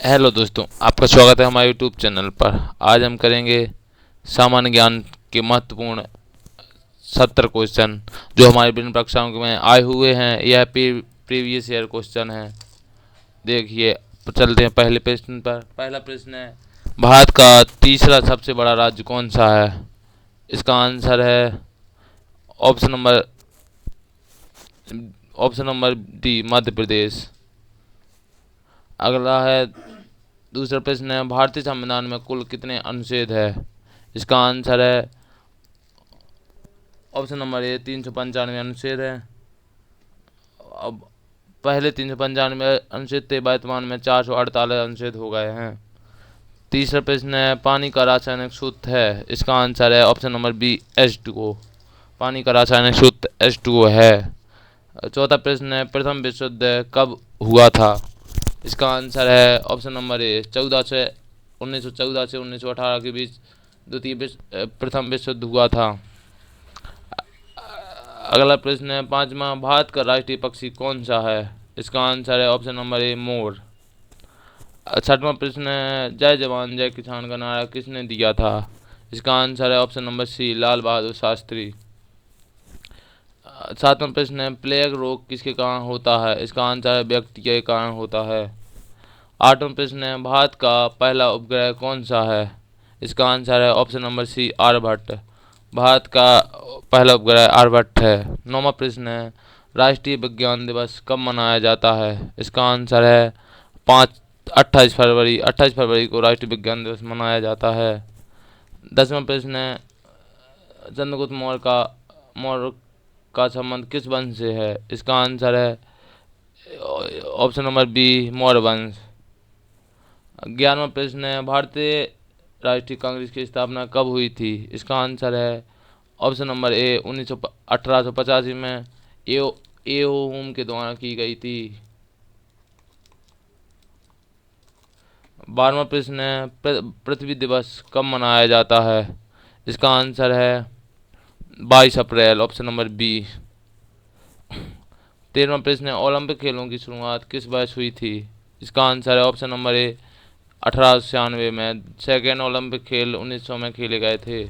Hello दोस्तों, आपका स्वागत है हमारे यूट्यूब चैनल पर। आज हम करेंगे सामान्य ज्ञान के महत्वपूर्ण 70 क्वेश्चन जो हमारी विभिन्न परीक्षाओं में आए हुए हैं। यह प्रीवियस ईयर क्वेश्चन है। देखिए, चलते हैं पहले प्रश्न पर। पहला प्रश्न है, भारत का तीसरा सबसे बड़ा राज्य कौन सा है? इसका आंसर है option number option number D, Madhya Pradesh. अगला है, दूसरा प्रश्न है, भारतीय संविधान में कुल कितने अनुच्छेद है? इसका आंसर है ऑप्शन नंबर ए, 395 अनुच्छेद है। अब पहले 395 अनुच्छेद थे, वर्तमान में 448 अनुच्छेद हो गए हैं। तीसरा प्रश्न है, पानी का रासायनिक सूत्र है? इसका आंसर है ऑप्शन नंबर बी, H2O। पानी का रासायनिक सूत्र H2O है। चौथा प्रश्न है, प्रथम विश्व युद्ध कब हुआ था? इसका आंसर है ऑप्शन नंबर ए, 1914 से 1918 के बीच प्रथम विश्व युद्ध हुआ था। अगला प्रश्न है, पांचवा, भारत का राष्ट्रीय पक्षी कौन सा है? इसका आंसर है ऑप्शन नंबर ए, मोर। छठवां प्रश्न है, जय जवान जय किसान का नारा किसने दिया था? इसका आंसर है ऑप्शन नंबर सी, लाल बहादुर शास्त्री। सातवां प्रश्न है, प्लेग रोग किसके कारण होता है? इसका आंसर है व्यक्ति के कारण होता है। आठवां प्रश्न है, भारत का पहला उपग्रह कौन सा है? इसका आंसर है ऑप्शन नंबर सी, आर्यभट्ट। भारत का पहला उपग्रह आर्यभट्ट है। नौवां प्रश्न है, राष्ट्रीय विज्ञान दिवस कब मनाया जाता है? इसका आंसर है 28 फरवरी को राष्ट्रीय विज्ञान दिवस मनाया जाता है। 10वां प्रश्न है, चंद्रगुप्त मौर्य का संबंध किस वंश से है? इसका आंसर है ऑप्शन नंबर बी, मौर्य वंश। 11वां प्रश्न है, भारतीय राष्ट्रीय कांग्रेस की स्थापना कब हुई थी? इसका आंसर है ऑप्शन नंबर ए, 1885 में एओ हुम के द्वारा की गई थी। 12वां प्रश्न है, पृथ्वी दिवस कब मनाया जाता है? इसका आंसर है 22 अप्रैल, ऑप्शन नंबर बी। 13वां प्रश्न है, ओलंपिक खेलों की शुरुआत किस वर्ष हुई थी? इसका आंसर है ऑप्शन नंबर ए, 1896 में। सेकेंड ओलंपिक खेल 1900 में खेले गए थे।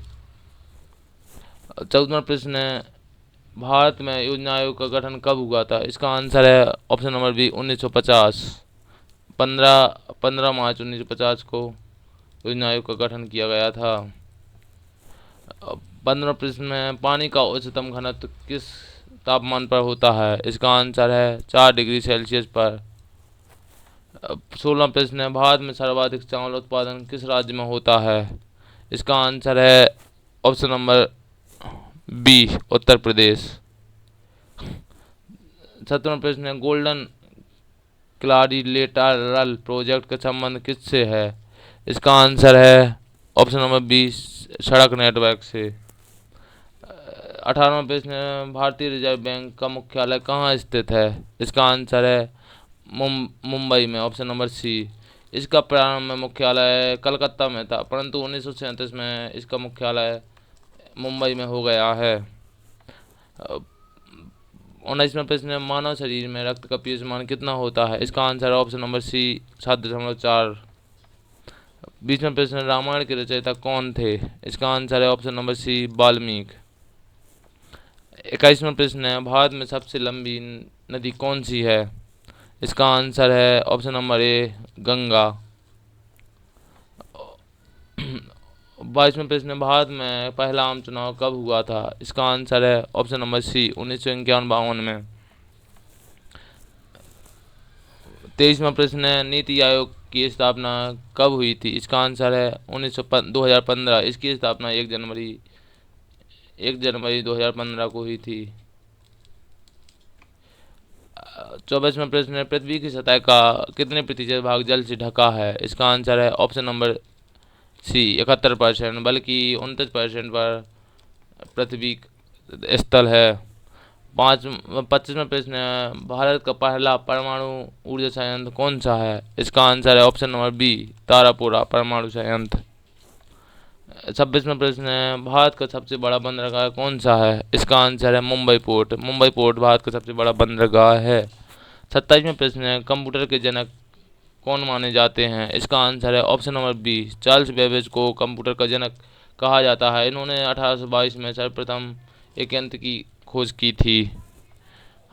14वां प्रश्न है, भारत में योजना आयोग का गठन कब हुआ था? इसका आंसर है ऑप्शन नंबर बी, 1950। 15 मार्च 1950 को योजना आयोग का गठन किया गया था। 15वां प्रश्न में, पानी का उच्चतम घनत्व किस तापमान पर होता है? इसका आंसर है 4 डिग्री सेल्सियस पर। 16वां प्रश्न है, भारत में सर्वाधिक चावल उत्पादन किस राज्य में होता है? इसका आंसर है option number B, Uttar Pradesh. 17वां प्रश्न है, गोल्डन क्लारिलेटरल प्रोजेक्ट का संबंध किससे है? इसका आंसर है ऑप्शन नंबर बी, सड़क नेटवर्क से। 18वां प्रश्न है, भारतीय रिजर्व बैंक का मुख्यालय कहाँ स्थित है? इसका आंसर है मुंबई में, ऑप्शन नंबर सी। इसका प्रारंभ में मुख्यालय कलकत्ता में था, परंतु 1937 में इसका मुख्यालय मुंबई में हो गया है। 19वां प्रश्न है, मानव शरीर में रक्त का पीएच मान कितना होता है? इसका आंसर है ऑप्शन नंबर सी, 7.4। 20वां प्रश्न है, रामायण के रचयिता कौन थे? इसका आंसर है ऑप्शन नंबर सी, वाल्मीकि। 21वां प्रश्न है, भारत में सबसे लंबी नदी कौन सी है? इसका आंसर है ऑप्शन नंबर ए, गंगा। 22वां प्रश्न है, भारत में पहला आम चुनाव कब हुआ था? इसका आंसर है ऑप्शन नंबर सी, 1951 में। 23वां प्रश्न है, नीति आयोग की स्थापना कब हुई थी? इसका आंसर है 2015। इसकी स्थापना 1 जनवरी 2015 को हुई थी। 24वां प्रश्न है, पृथ्वी की सतह का कितने प्रतिशत भाग जल से ढका है? इसका आंसर है ऑप्शन नंबर सी, 71%, बल्कि 29% पर पृथ्वी स्थल है। 25वां प्रश्न है, भारत का पहला परमाणु ऊर्जा संयंत्र कौन सा है? इसका आंसर है ऑप्शन नंबर बी, तारापुरा परमाणु संयंत्र। 26वां प्रश्न है, भारत का सबसे बड़ा बंदरगाह कौन सा है? इसका आंसर है मुंबई पोर्ट। मुंबई पोर्ट भारत का सबसे बड़ा बंदरगाह है। 27वां प्रश्न है, कंप्यूटर के जनक कौन माने जाते हैं? इसका आंसर है option number B, Charles Babbage को कंप्यूटर का जनक कहा जाता है। इन्होंने 1822 में सर्वप्रथम एक यंत्र की खोज की थी।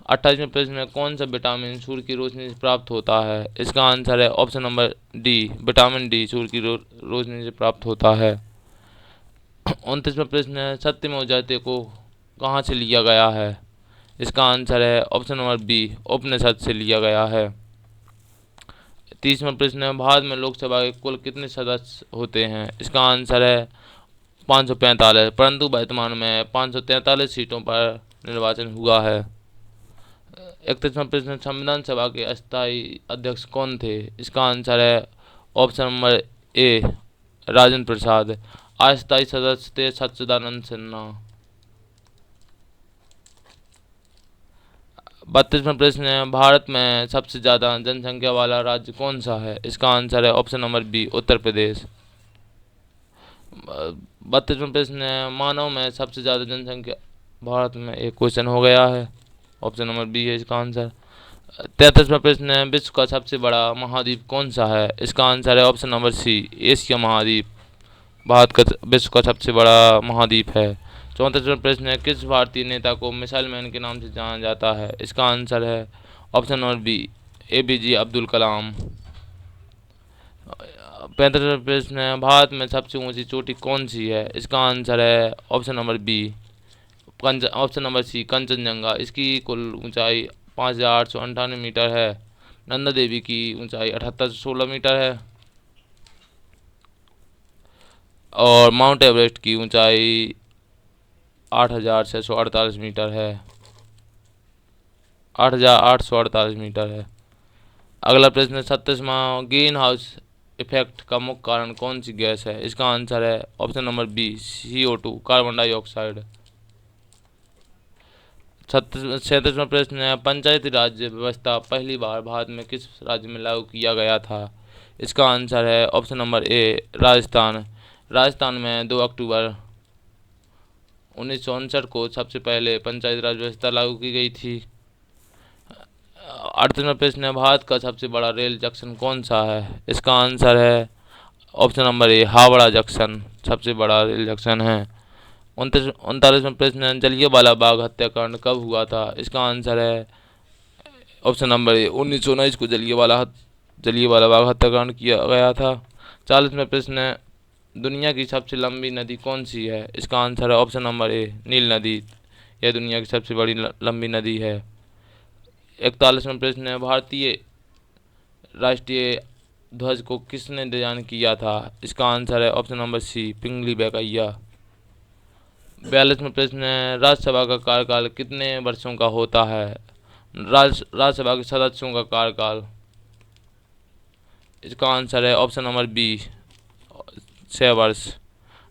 28वें प्रश्न में कौन सा विटामिन सूर्य की रोशनी से प्राप्त होता है? इसका आंसर है option number D, vitamin D सूर्य की रोशनी से प्राप्त होता है। 29वां प्रश्न है, सत्यमेव जयते को कहाँ से लिया गया है? इसका आंसर है ऑप्शन नंबर बी, उपनिषद से लिया गया है। 30वां प्रश्न है, भारत में लोकसभा के कुल कितने सदस्य होते हैं? इसका आंसर है 545, परंतु वर्तमान में 543 सीटों पर निर्वाचन हुआ है। 31वां प्रश्न, संविधान सभा के अस्थायी अध्यक्ष कौन थे? इसका आंसर है option number A, Rajendra Prasad. अस्थायी सदस्य थे सच्चिदानंद सिन्हा। 32वां प्रश्न है, भारत में सबसे ज्यादा जनसंख्या वाला राज्य कौन सा है? इसका आंसर है option number B, Uttar Pradesh. 32वां प्रश्न है, मानव में सबसे ज्यादा जनसंख्या, भारत में एक क्वेश्चन हो गया है, ऑप्शन नंबर बी है इसका आंसर। 33वां प्रश्न है, विश्व का सबसे बड़ा महाद्वीप कौन सा है? इसका आंसर है ऑप्शन नंबर सी, एशिया महाद्वीप। भारत का विश्व का सबसे बड़ा महाद्वीप है। 34वां प्रश्न है, किस भारतीय नेता को मिसाइल मैन के नाम से जाना जाता है? इसका आंसर है option number B, APJ Abdul Kalam. 35वां प्रश्न है, भारत में सबसे ऊंची चोटी कौन सी है? इसका आंसर है option number B, option number C, Kanchenjunga. इसकी कुल ऊंचाई 5898 मीटर है। नंदा देवी की ऊंचाई 7816 मीटर है और माउंट एवरेस्ट की ऊंचाई 8648 मीटर है, 8848 मीटर है। अगला प्रश्न 37वां, ग्रीन हाउस इफेक्ट का मुख्य कारण कौन सी गैस है? इसका आंसर है option number B, CO2, carbon dioxide. 37वां प्रश्न है, पंचायती राज व्यवस्था पहली बार भारत में किस राज्य में लागू किया गया था? इसका आंसर है option number A, Rajasthan. Rajasthan में 2 अक्टूबर 1959 को सबसे पहले पंचायती राज व्यवस्था लागू की गई थी। 38वां प्रश्न है, भारत का सबसे बड़ा रेल जंक्शन कौन सा है? इसका आंसर है option number A, Howrah junction सबसे बड़ा रेल जंक्शन है। 39वां प्रश्न है, जलियांवाला बाग हत्याकांड कब हुआ था? इसका आंसर है ऑप्शन नंबर ए, 1919 को जलियांवाला बाग हत्याकांड किया गया था। 40वां प्रश्न है, दुनिया की सबसे लंबी नदी कौन सी है? इसका आंसर है ऑप्शन नंबर ए, नील नदी। यह दुनिया की सबसे बड़ी लंबी नदी है। 41वां प्रश्न है, भारतीय राष्ट्रीय ध्वज को किसने डिजाइन किया था? इसका आंसर है ऑप्शन नंबर सी, पिंगली वेंकैया। 42वां प्रश्न है, राज्यसभा का कार्यकाल कितने वर्षों का होता है? राज्यसभा के सदस्यों का कार्यकाल, इसका आंसर है ऑप्शन नंबर बी, 6 वर्ष।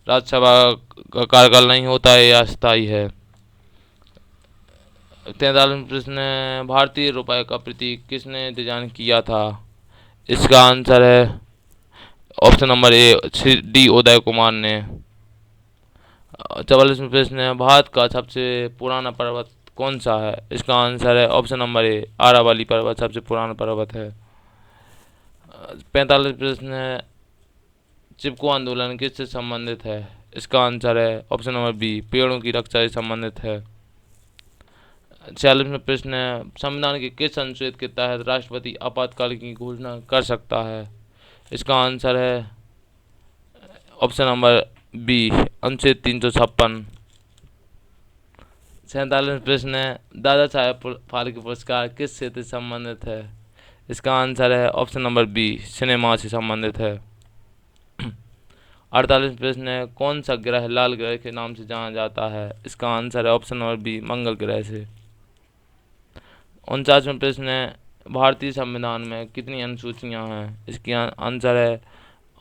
राज्यसभा का कार्यकाल नहीं होता है, यह अस्थायी है। 43वां प्रश्न है, भारतीय रुपये का प्रतीक किसने डिजाइन किया था? इसका आंसर है option number A, D Uday Kumar ने। 44वां प्रश्न है, भारत का सबसे पुराना पर्वत कौन सा है? इसका आंसर है ऑप्शन नंबर ए, आरावली पर्वत सबसे पुराना पर्वत है। 45वां प्रश्न है, चिपको आंदोलन किससे संबंधित है? इसका आंसर है ऑप्शन नंबर बी, पेड़ों की रक्षा से संबंधित है। 46वां प्रश्न है, संविधान के किस अनुच्छेद के तहत राष्ट्रपति आपातकाल की घोषणा कर सकता है? इसका आंसर है ऑप्शन नंबर बी, अनुच्छेद 356। 47वां प्रश्न है, दादा साहेब फाल्के पुरस्कार किस क्षेत्र से संबंधित है? इसका आंसर है ऑप्शन नंबर बी, सिनेमा से संबंधित है। 48वां प्रश्न है, कौन सा ग्रह लाल ग्रह के नाम से जाना जाता है? इसका आंसर है ऑप्शन नंबर बी, मंगल ग्रह से। 49वां प्रश्न है, भारतीय संविधान में कितनी अनुसूचियां हैं? इसकी आंसर है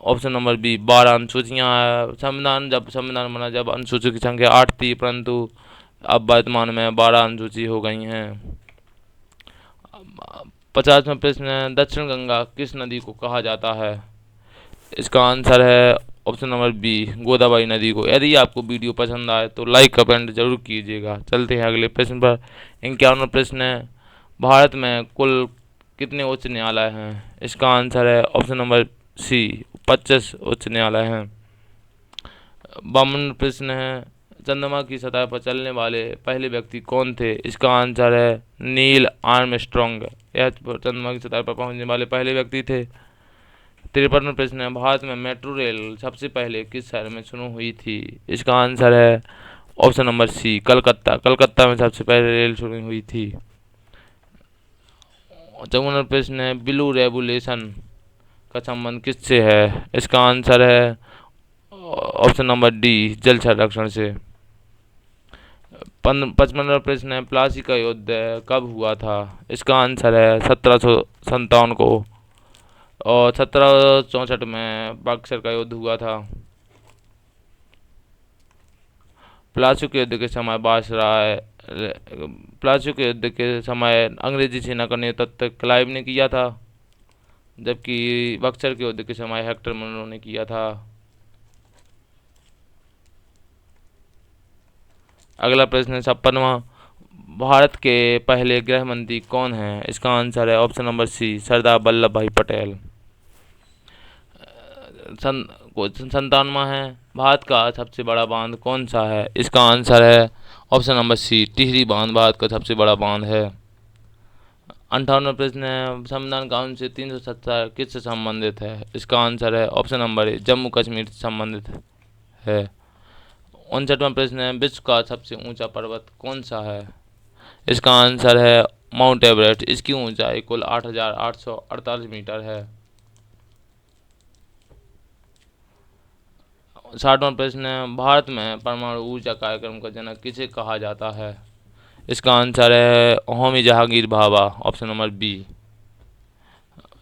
ऑप्शन नंबर बी, 12 अनुसूचियां हैं। जब संविधान बना जब अनुसूचियों की संख्या 8 थी, परंतु अब वर्तमान में 12 अनुसूची हो गई हैं। 50वां प्रश्न है, दक्षिण गंगा किस नदी को कहा जाता है? इसका आंसर है ऑप्शन नंबर बी, गोदावरी नदी को। यदि आपको वीडियो पसंद आए तो लाइक कमेंट जरूर कीजिएगा। चलते हैं अगले प्रश्न पर। 51वां प्रश्न है, भारत में कुल कितने उच्च न्यायालय हैं? इसका आंसर है ऑप्शन नंबर सी, 25 उच्च न्यायालय हैं। 52 प्रश्न है, चंद्रमा की सतह पर चलने वाले पहले व्यक्ति कौन थे? इसका आंसर है नील आर्मस्ट्रॉन्ग। यह चंद्रमा की सतह पर पहुंचने वाले पहले व्यक्ति थे। 53 प्रश्न है, भारत में मेट्रो रेल सबसे पहले किस शहर में शुरू हुई थी? इसका आंसर है option number C, Calcutta. Calcutta में सबसे पहले रेल शुरू हुई थी। 54 प्रश्न है, ब्लू रेवोल्यूशन का संबंध किससे है? इसका आंसर है ऑप्शन नंबर डी, जल संरक्षण से। 55 प्रश्न है, प्लासी का युद्ध कब हुआ था? इसका आंसर है 1757 को, और 1764 में बक्सर का युद्ध हुआ था। प्लासी के युद्ध के समय प्लासी के युद्ध के समय अंग्रेजी सेना का नेतृत्व क्लाइव ने किया था, जबकि बक्सर के युद्ध के समय हेक्टर मनरो ने किया था। अगला प्रश्न है 56वां, भारत के पहले गृह मंत्री कौन हैं? इसका आंसर है ऑप्शन नंबर सी, सरदार वल्लभ भाई पटेल। 57वां है, भारत का सबसे बड़ा बांध कौन सा है? इसका आंसर है ऑप्शन नंबर सी, टिहरी बांध भारत का सबसे बड़ा बांध है। 58वां प्रश्न है, संविधान कानून से 370 किससे संबंधित है? इसका आंसर है option number A, Jammu Kashmir से संबंधित है। 59वां प्रश्न है, विश्व का सबसे ऊंचा पर्वत कौन सा है? इसका आंसर है माउंट एवरेस्ट। इसकी ऊंचाई कुल 8,848 मीटर है। 60वां प्रश्न है, भारत में परमाणु ऊर्जा कार्यक्रम का जनक किसे कहा जाता है? इसका आंसर है Homi Jahangir Bhabha, option number B.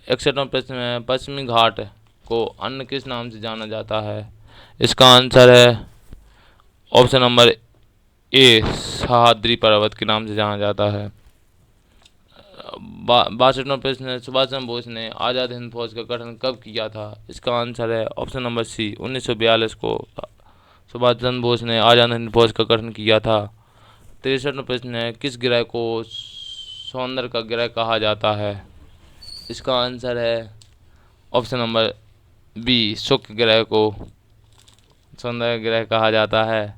61वां प्रश्न है, पश्चिमी घाट को अन्य किस नाम से जाना जाता है? इसका आंसर है ऑप्शन नंबर ए, सह्याद्री पर्वत के नाम से जाना जाता है। 62वां प्रश्न है, सुभाष चंद्र बोस ने आज़ाद हिंद फौज का गठन कब किया था? इसका आंसर है ऑप्शन नंबर सी, 1942 को सुभाष चंद्र बोस ने आज़ाद हिंद फौज का गठन किया था। 63वां प्रश्न है, किस ग्रह को सौंदर्य का ग्रह कहा जाता है? इसका आंसर है ऑप्शन नंबर बी, शुक्र ग्रह को सौंदर्य ग्रह कहा जाता है।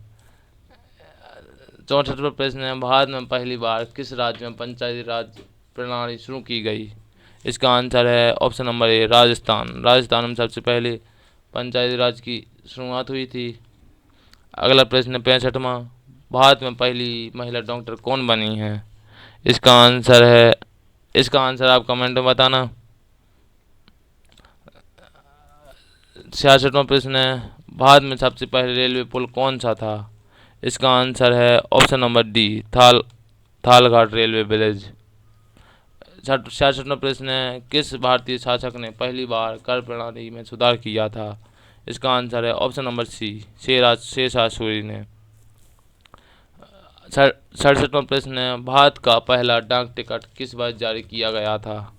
64वां प्रश्न है, भारत में पहली बार किस राज्य में पंचायती राज प्रणाली शुरू की गई? इसका आंसर है option number A, Rajasthan. Rajasthan में सबसे पहले पंचायती राज की शुरुआत हुई थी। अगला प्रश्न है 65वां, भारत में पहली महिला डॉक्टर कौन बनी है? इसका आंसर आप कमेंट में बताना। 66वां प्रश्न है, भारत में सबसे पहले रेलवे पुल कौन सा था? इसका आंसर है option number D, Thalghat railway bridge. 66वां प्रश्न है, किस भारतीय शासक ने पहली बार कर प्रणाली में सुधार किया था? इसका आंसर है option number C, Sher Shah Suri ने। 67वां प्रश्न है, भारत का पहला डाक टिकट किस वर्ष जारी किया गया था?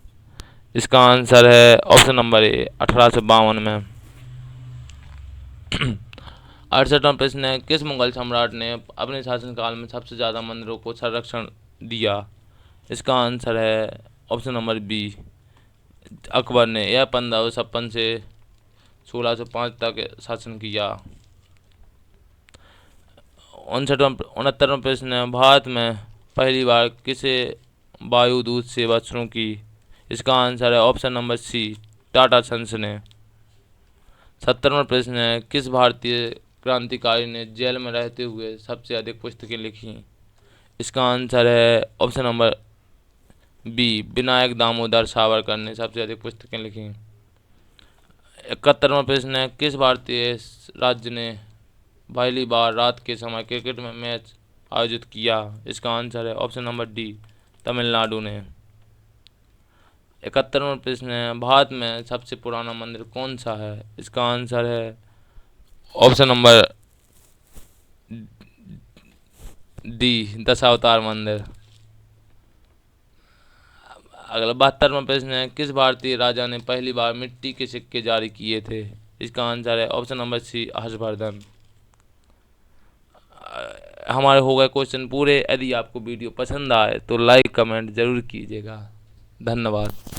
इसका आंसर है ऑप्शन नंबर ए, 1852 में। 68वां प्रश्न है, किस मुगल सम्राट ने अपने शासनकाल में सबसे ज़्यादा मंदिरों को संरक्षण दिया? इसका आंसर है ऑप्शन नंबर बी, अकबर ने। यह 1556 से 1605 तक शासन किया। 69वां प्रश्न है, भारत में पहली बार किसे वायुदूत सेवा शुरू की? इसका आंसर है option number C, Tata Sons ने। 70वां प्रश्न है, किस भारतीय क्रांतिकारी ने जेल में रहते हुए सबसे अधिक पुस्तकें लिखी? इसका आंसर है option number B, Vinayak Damodar Savarkar ने सबसे अधिक पुस्तकें लिखी। 71वां प्रश्न है, किस भारतीय राज्य ने पहली बार रात के समय क्रिकेट में मैच आयोजित किया? इसका आंसर है ऑप्शन नंबर डी, तमिलनाडु ने। 71वां प्रश्न है, भारत में सबसे पुराना मंदिर कौन सा है? इसका आंसर है ऑप्शन नंबर डी, दशावतार मंदिर। अगला 72वां प्रश्न है, किस भारतीय राजा ने पहली बार मिट्टी के सिक्के जारी किए थे? इसका आंसर है ऑप्शन नंबर सी, हर्षवर्धन। हमारे हो गए क्वेश्चन पूरे। यदि आपको वीडियो पसंद आए तो लाइक कमेंट जरूर कीजिएगा। धन्यवाद।